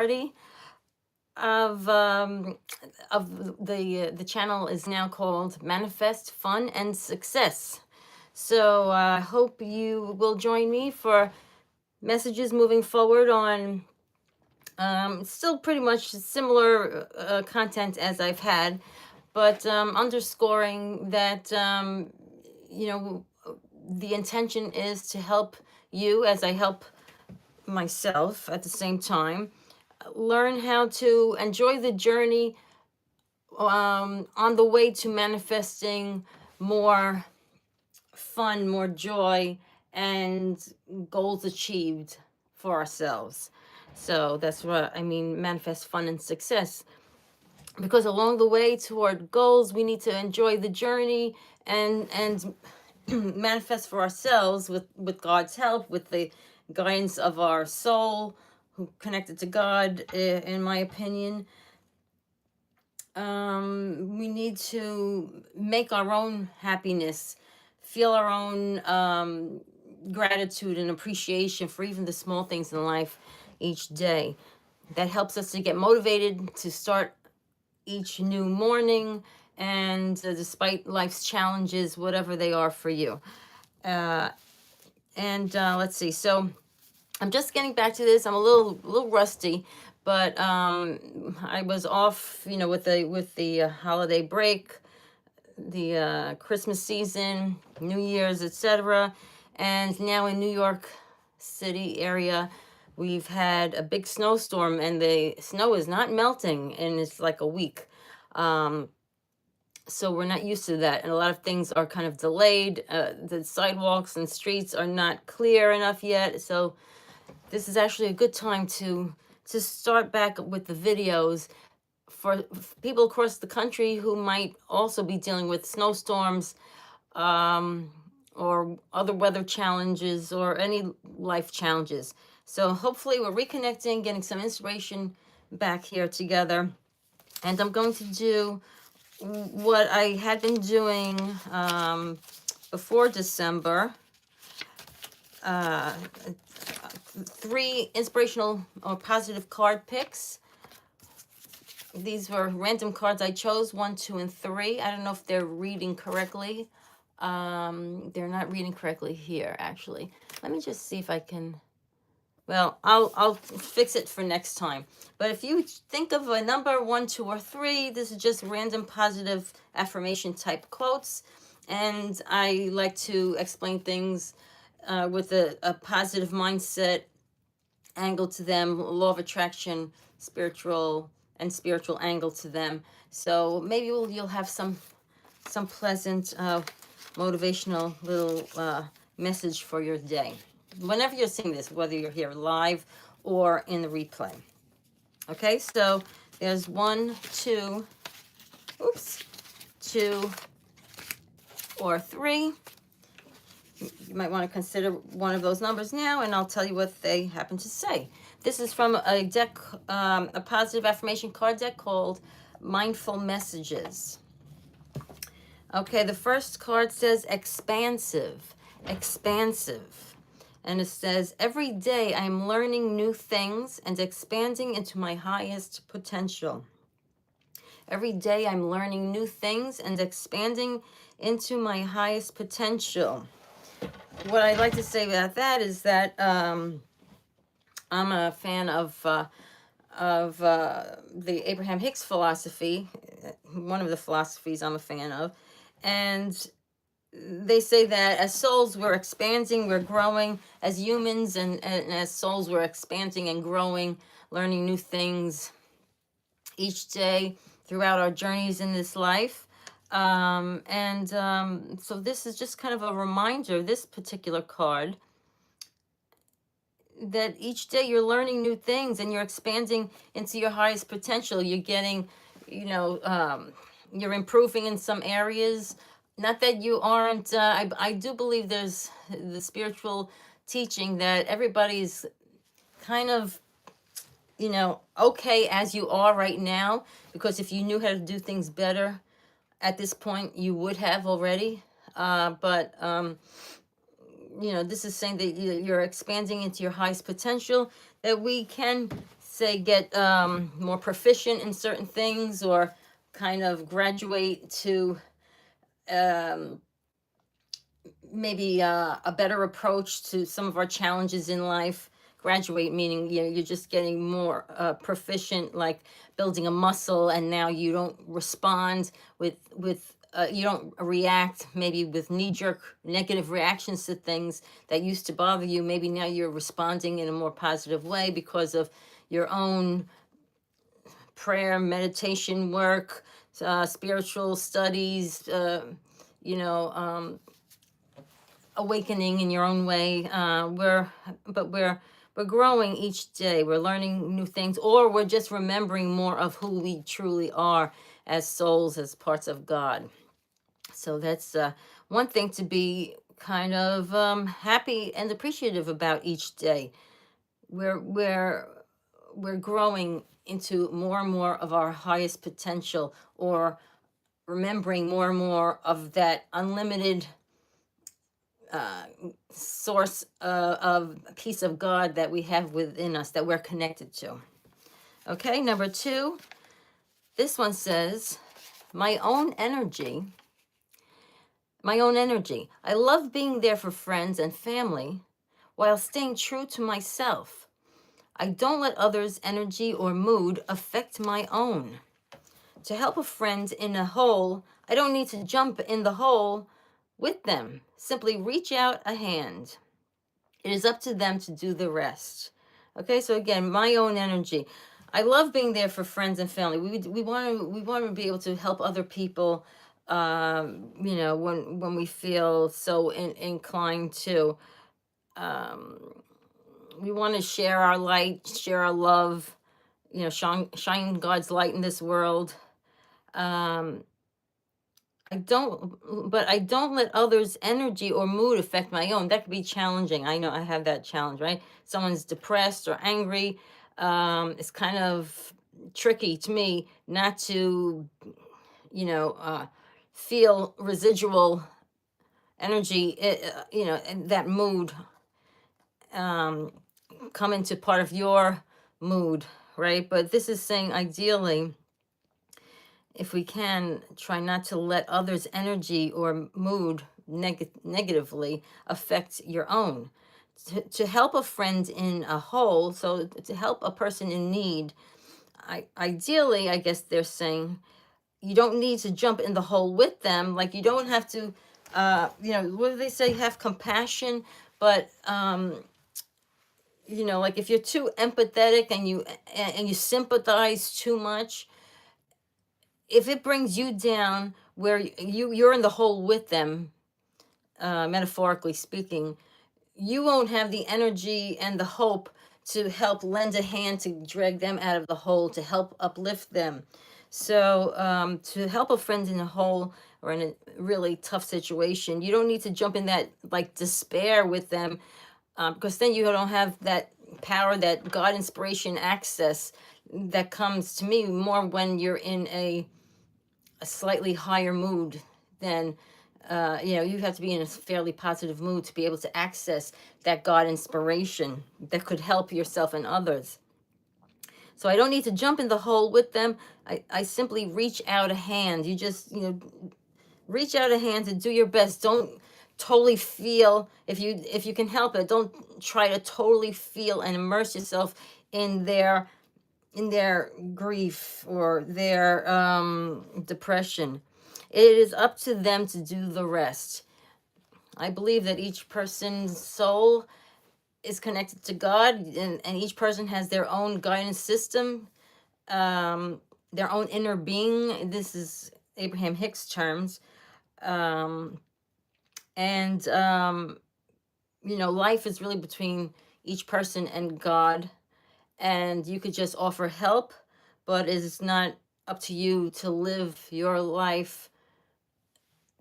party of the channel is now called Manifest Fun and Success. So I hope you will join me for messages moving forward on still pretty much similar content as I've had, but underscoring that you know the intention is to help you as I help myself at the same time learn how to enjoy the journey on the way to manifesting more fun, more joy, and goals achieved for ourselves. So that's what I mean, manifest fun and success. Because along the way toward goals, we need to enjoy the journey and manifest for ourselves with God's help, with the guidance of our soul, who connected to God, in my opinion. We need to make our own happiness, feel our own gratitude and appreciation for even the small things in life each day. That helps us to get motivated to start each new morning, and despite life's challenges, whatever they are for you. And let's see. So I'm just getting back to this. I'm a little rusty, but I was off, with the holiday break, the Christmas season, New Year's, etc. And now in New York City area, we've had a big snowstorm, and the snow is not melting, and it's like a week. So we're not used to that, and a lot of things are kind of delayed. The sidewalks and streets are not clear enough yet, so this is actually a good time to start back with the videos for people across the country who might also be dealing with snowstorms, or other weather challenges, or any life challenges. So hopefully we're reconnecting, getting some inspiration back here together. And I'm going to do what I had been doing before December. 3 inspirational or positive card picks. These were random cards I chose, 1, 2, and 3. I don't know if they're reading correctly. They're not reading correctly here, actually. Let me just see if I can. Well, I'll fix it for next time. But if you think of a number 1, 2, or 3, this is just random positive affirmation type quotes. And I like to explain things with a positive mindset angle to them, law of attraction, spiritual angle to them. So maybe you'll have some pleasant motivational little message for your day whenever you're seeing this, whether you're here live or in the replay. Okay, so there's 1, 2, 2 or 3. You might want to consider one of those numbers now, and I'll tell you what they happen to say. This is from a deck, a positive affirmation card deck called Mindful Messages. Okay, the first card says expansive, expansive. And it says, every day I'm learning new things and expanding into my highest potential. Every day I'm learning new things and expanding into my highest potential. What I'd like to say about that is that I'm a fan of the Abraham Hicks philosophy, one of the philosophies I'm a fan of. And they say that as souls, we're expanding, we're growing as humans, and as souls, we're expanding and growing, learning new things each day throughout our journeys in this life. So this is just kind of a reminder, this particular card, that each day you're learning new things and you're expanding into your highest potential. You're getting, you're improving in some areas. Not that you aren't, I do believe there's the spiritual teaching that everybody's kind of, okay as you are right now, because if you knew how to do things better at this point, you would have already. This is saying that you're expanding into your highest potential, that we can say, get more proficient in certain things, or kind of graduate to um, maybe a better approach to some of our challenges in life. Graduate meaning, you're just getting more proficient, like building a muscle, and now you don't respond with you don't react maybe with knee-jerk negative reactions to things that used to bother you. Maybe now you're responding in a more positive way because of your own prayer, meditation work, spiritual studies, you know, awakening in your own way. We're growing each day. We're learning new things, or we're just remembering more of who we truly are as souls, as parts of God. So that's one thing to be kind of happy and appreciative about each day. We're growing into more and more of our highest potential, or remembering more and more of that unlimited uh, source of peace of God that we have within us, that we're connected to. Okay, number 2, this one says, my own energy. I love being there for friends and family while staying true to myself. I don't let others' energy or mood affect my own. To help a friend in a hole, I don't need to jump in the hole with them. Simply reach out a hand. It is up to them to do the rest. Okay, so again, my own energy. I love being there for friends and family. We want to be able to help other people. When we feel so inclined to. We want to share our light, share our love. Shine God's light in this world. Um, I don't let others' energy or mood affect my own. That could be challenging. I know I have that challenge, right? Someone's depressed or angry. It's kind of tricky to me not to, feel residual energy, and that mood come into part of your mood, right? But this is saying, ideally, if we can, try not to let others' energy or mood negatively affect your own. To help a friend in a hole, so to help a person in need, ideally, I guess they're saying, you don't need to jump in the hole with them. Like, you don't have to, what do they say? Have compassion, but like, if you're too empathetic and you sympathize too much, if it brings you down where you're in the hole with them, metaphorically speaking, you won't have the energy and the hope to help lend a hand to drag them out of the hole, to help uplift them. So to help a friend in a hole or in a really tough situation, you don't need to jump in that, like, despair with them, because then you don't have that power, that God inspiration access that comes to me more when you're in a slightly higher mood than you have to be in a fairly positive mood to be able to access that God inspiration that could help yourself and others. So I don't need to jump in the hole with them. I simply reach out a hand. You just, reach out a hand to do your best. Don't totally feel, if you can help it, don't try to totally feel and immerse yourself in their grief or their depression. It is up to them to do the rest. I believe that each person's soul is connected to God, and each person has their own guidance system, their own inner being. This is Abraham Hicks terms. And life is really between each person and God, and you could just offer help, but it's not up to you to live your life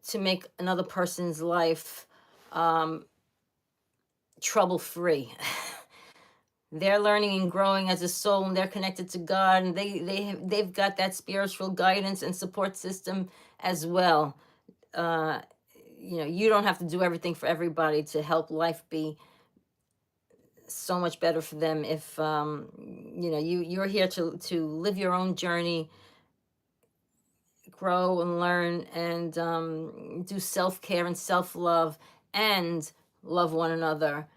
to make another person's life trouble-free. They're learning and growing as a soul, and they're connected to God, and they've got that spiritual guidance and support system as well. You don't have to do everything for everybody to help life be so much better for them if you're here to live your own journey, grow and learn, and do self-care and self-love, and love one another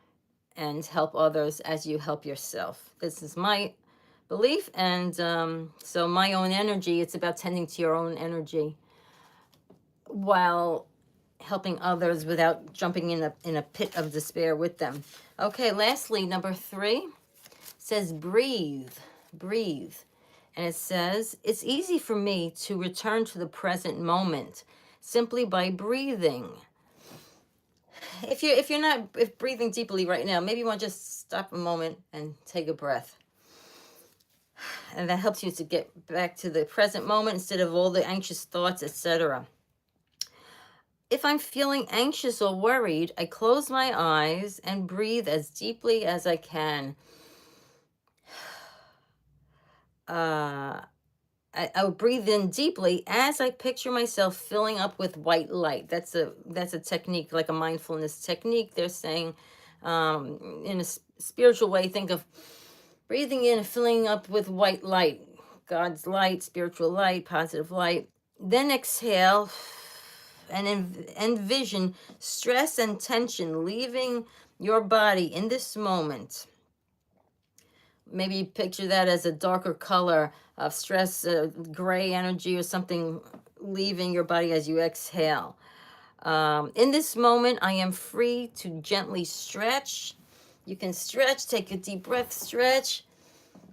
and help others as you help yourself. This is my belief. And so my own energy, it's about tending to your own energy while helping others without jumping in a pit of despair with them. Okay, lastly, number 3 says breathe, breathe. And it says, it's easy for me to return to the present moment simply by breathing. If you're not if breathing deeply right now, maybe you want to just stop a moment and take a breath. And that helps you to get back to the present moment instead of all the anxious thoughts, etc. If I'm feeling anxious or worried, I close my eyes and breathe as deeply as I can. I will breathe in deeply as I picture myself filling up with white light. That's a technique, like a mindfulness technique. They're saying, in a spiritual way, think of breathing in and filling up with white light, God's light, spiritual light, positive light. Then exhale and envision stress and tension leaving your body in this moment. Maybe picture that as a darker color of stress, gray energy or something leaving your body as you exhale. In this moment, I am free to gently stretch. You can stretch, take a deep breath, stretch,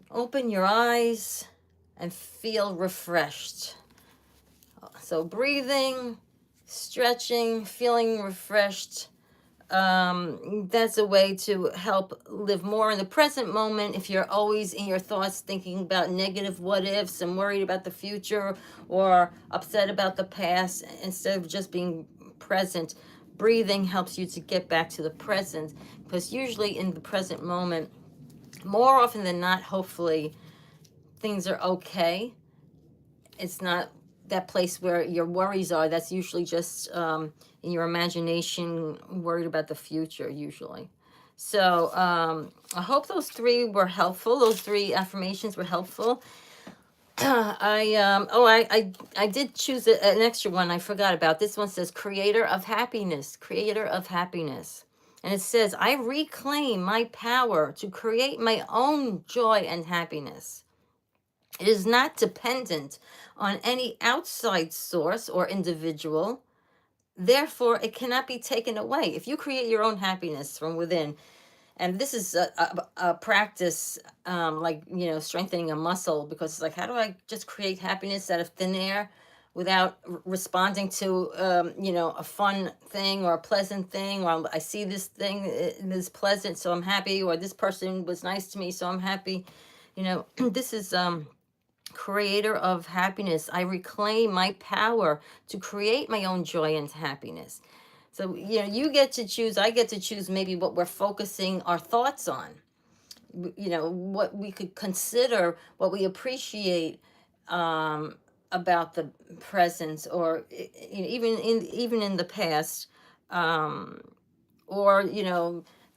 open your eyes, and feel refreshed. So breathing, stretching, feeling refreshed. That's a way to help live more in the present moment. If you're always in your thoughts thinking about negative what ifs and worried about the future or upset about the past, instead of just being present, breathing helps you to get back to the present, because usually in the present moment, more often than not, hopefully things are okay. It's not that place where your worries are. That's usually just in your imagination, worried about the future usually. So I hope those 3 were helpful. Those 3 affirmations were helpful. I did choose an extra one. I forgot about this one. Says creator of happiness, creator of happiness. And it says, I reclaim my power to create my own joy and happiness. It is not dependent on any outside source or individual. Therefore, it cannot be taken away. If you create your own happiness from within, and this is a practice, like, strengthening a muscle, because it's like, how do I just create happiness out of thin air without responding to, a fun thing or a pleasant thing, or I see this thing is pleasant, so I'm happy, or this person was nice to me, so I'm happy. This is creator of happiness. I reclaim my power to create my own joy and happiness. So, you get to choose, I get to choose maybe what we're focusing our thoughts on, what we could consider, what we appreciate about the present, or even in the past, or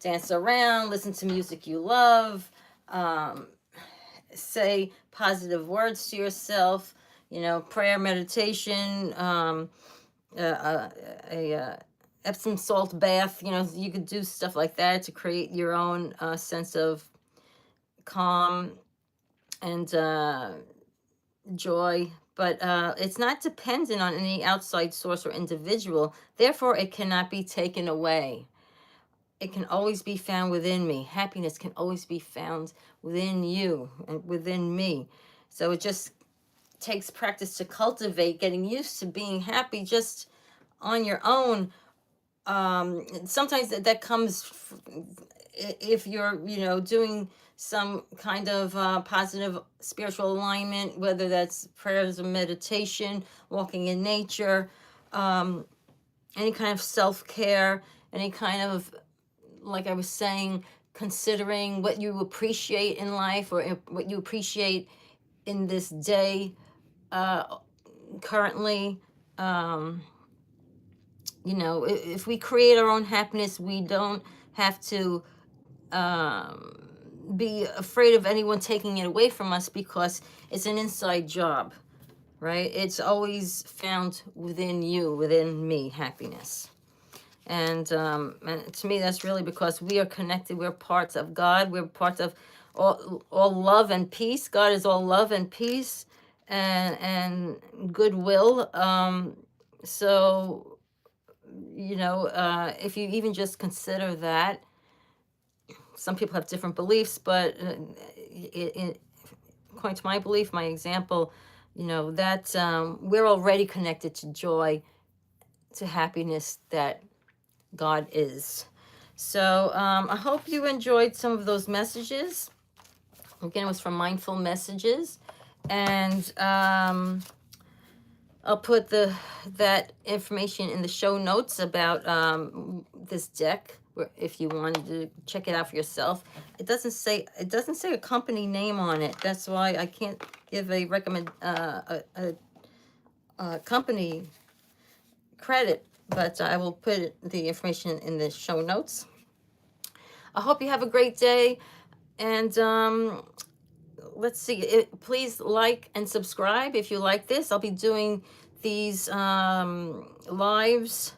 dance around, listen to music you love, say positive words to yourself, prayer, meditation, a Epsom salt bath. You could do stuff like that to create your own sense of calm and joy. But it's not dependent on any outside source or individual. Therefore, it cannot be taken away. It can always be found within me. Happiness can always be found within you and within me. So it just takes practice to cultivate getting used to being happy just on your own. Sometimes that comes if you're, doing some kind of positive spiritual alignment, whether that's prayers or meditation, walking in nature, any kind of self-care, any kind of, like I was saying, considering what you appreciate in life, or what you appreciate in this day currently. If we create our own happiness, we don't have to be afraid of anyone taking it away from us, because it's an inside job, right? It's always found within you, within me, happiness. And to me, that's really because we are connected. We're parts of God. We're parts of all love and peace. God is all love and peace and goodwill. So, if you even just consider that, some people have different beliefs, but according to my belief, my example, that we're already connected to joy, to happiness that God is. So I hope you enjoyed some of those messages. Again, it was from Mindful Messages. And I'll put that information in the show notes about this deck, if you wanted to check it out for yourself. It doesn't say a company name on it. That's why I can't give a company credit, but I will put the information in the show notes. I hope you have a great day, and let's see. Please like and subscribe if you like this. I'll be doing these lives.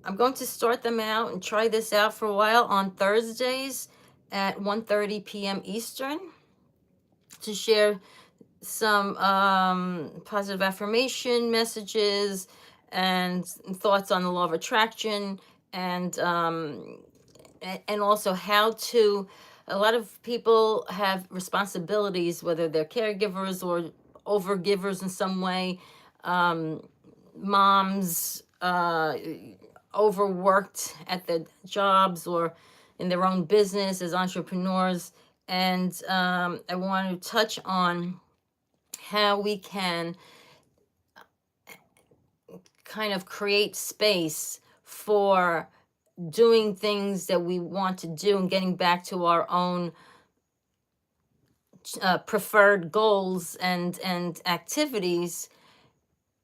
I'm going to start them out and try this out for a while on Thursdays at 1:30 p.m. Eastern, to share some positive affirmation messages and thoughts on the law of attraction, and also how to. A lot of people have responsibilities, whether they're caregivers or overgivers in some way. Moms overworked at their jobs or in their own business as entrepreneurs. And I want to touch on how we can kind of create space for doing things that we want to do and getting back to our own preferred goals and activities,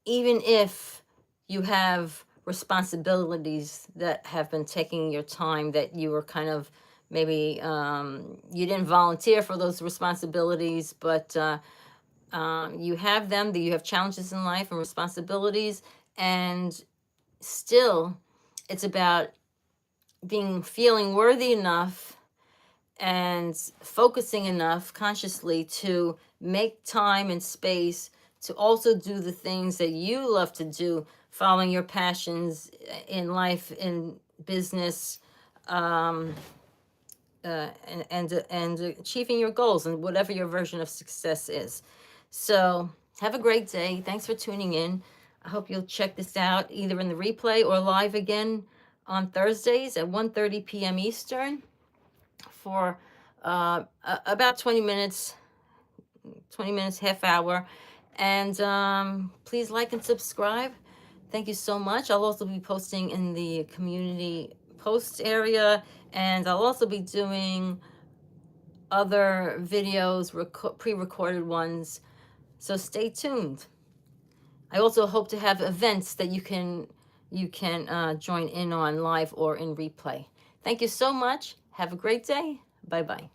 even if you have responsibilities that have been taking your time, that you were kind of maybe you didn't volunteer for those responsibilities, but you have them, that you have challenges in life and responsibilities, and still it's about feeling worthy enough and focusing enough consciously to make time and space to also do the things that you love to do, following your passions in life, in business, and achieving your goals and whatever your version of success is. So have a great day. Thanks for tuning in. I hope you'll check this out either in the replay or live again on Thursdays at 1:30 p.m. Eastern for about 20 minutes, half hour. And please like and subscribe. Thank you so much. I'll also be posting in the community posts area, and I'll also be doing other videos, pre-recorded ones. So stay tuned. I also hope to have events that you can join in on live or in replay. Thank you so much. Have a great day. Bye-bye.